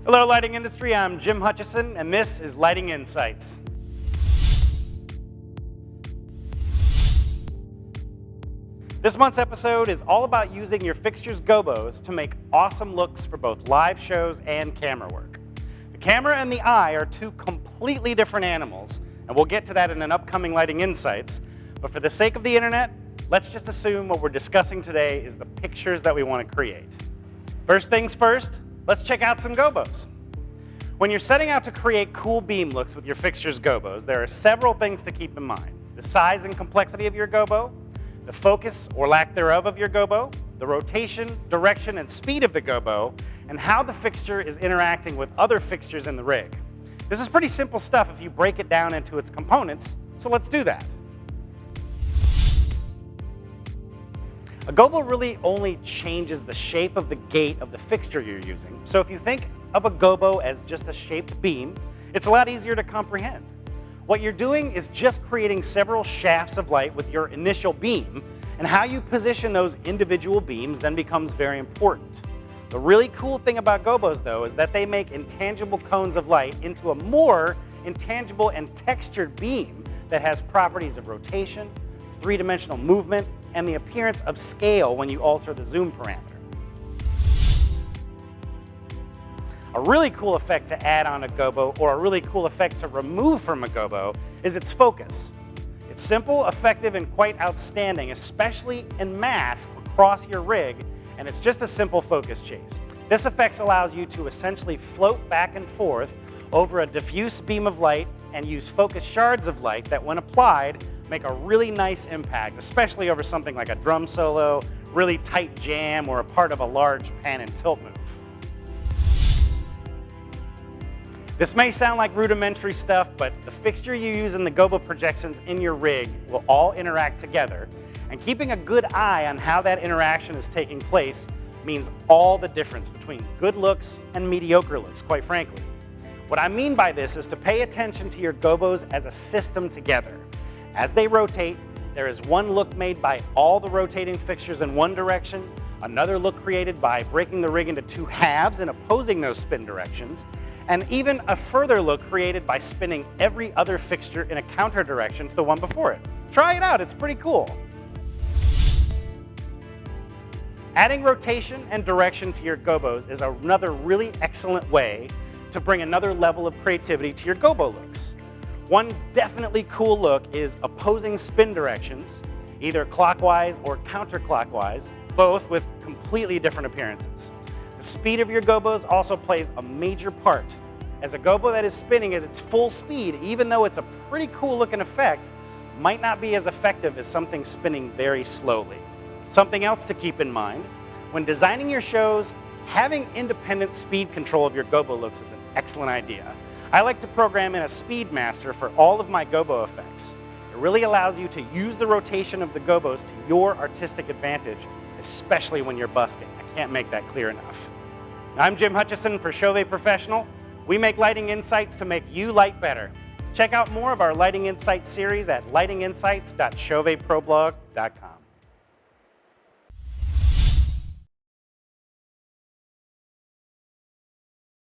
Hello, lighting industry. I'm Jim Hutchison, and this is Lighting Insights. This month's episode is all about using your fixture's gobos to make awesome looks for both live shows and camera work. The camera and the eye are two completely different animals, and we'll get to that in an upcoming Lighting Insights. But for the sake of the internet, let's just assume what we're discussing today is the pictures that we want to create. First things first, let's check out some gobos. When you're setting out to create cool beam looks with your fixture's gobos, there are several things to keep in mind. The size and complexity of your gobo, the focus or lack thereof of your gobo, the rotation, direction, and speed of the gobo, and how the fixture is interacting with other fixtures in the rig. This is pretty simple stuff if you break it down into its components, so let's do that. A gobo really only changes the shape of the gate of the fixture you're using. So if you think of a gobo as just a shaped beam, it's a lot easier to comprehend. What you're doing is just creating several shafts of light with your initial beam, and how you position those individual beams then becomes very important. The really cool thing about gobos, though, is that they make intangible cones of light into a more intangible and textured beam that has properties of rotation, three-dimensional movement, and the appearance of scale when you alter the zoom parameter. A really cool effect to add on a gobo, or a really cool effect to remove from a gobo, is its focus. It's simple, effective, and quite outstanding, especially in mass across your rig, and it's just a simple focus chase. This effect allows you to essentially float back and forth over a diffuse beam of light and use focus shards of light that, when applied, make a really nice impact, especially over something like a drum solo, really tight jam, or a part of a large pan and tilt move. This may sound like rudimentary stuff, but the fixture you use and the gobo projections in your rig will all interact together, and keeping a good eye on how that interaction is taking place means all the difference between good looks and mediocre looks, quite frankly. What I mean by this is to pay attention to your gobos as a system together. As they rotate, there is one look made by all the rotating fixtures in one direction, another look created by breaking the rig into two halves and opposing those spin directions, and even a further look created by spinning every other fixture in a counter direction to the one before it. Try it out, it's pretty cool. Adding rotation and direction to your gobos is another really excellent way to bring another level of creativity to your gobo looks. One definitely cool look is opposing spin directions, either clockwise or counterclockwise, both with completely different appearances. The speed of your gobos also plays a major part, as a gobo that is spinning at its full speed, even though it's a pretty cool looking effect, might not be as effective as something spinning very slowly. Something else to keep in mind, when designing your shows, having independent speed control of your gobo looks is an excellent idea. I like to program in a speed master for all of my gobo effects. It really allows you to use the rotation of the gobos to your artistic advantage, especially when you're busking. I can't make that clear enough. I'm Jim Hutchison for CHAUVET Professional. We make lighting insights to make you light better. Check out more of our Lighting Insights series at lightinginsights.chauvetproblog.com.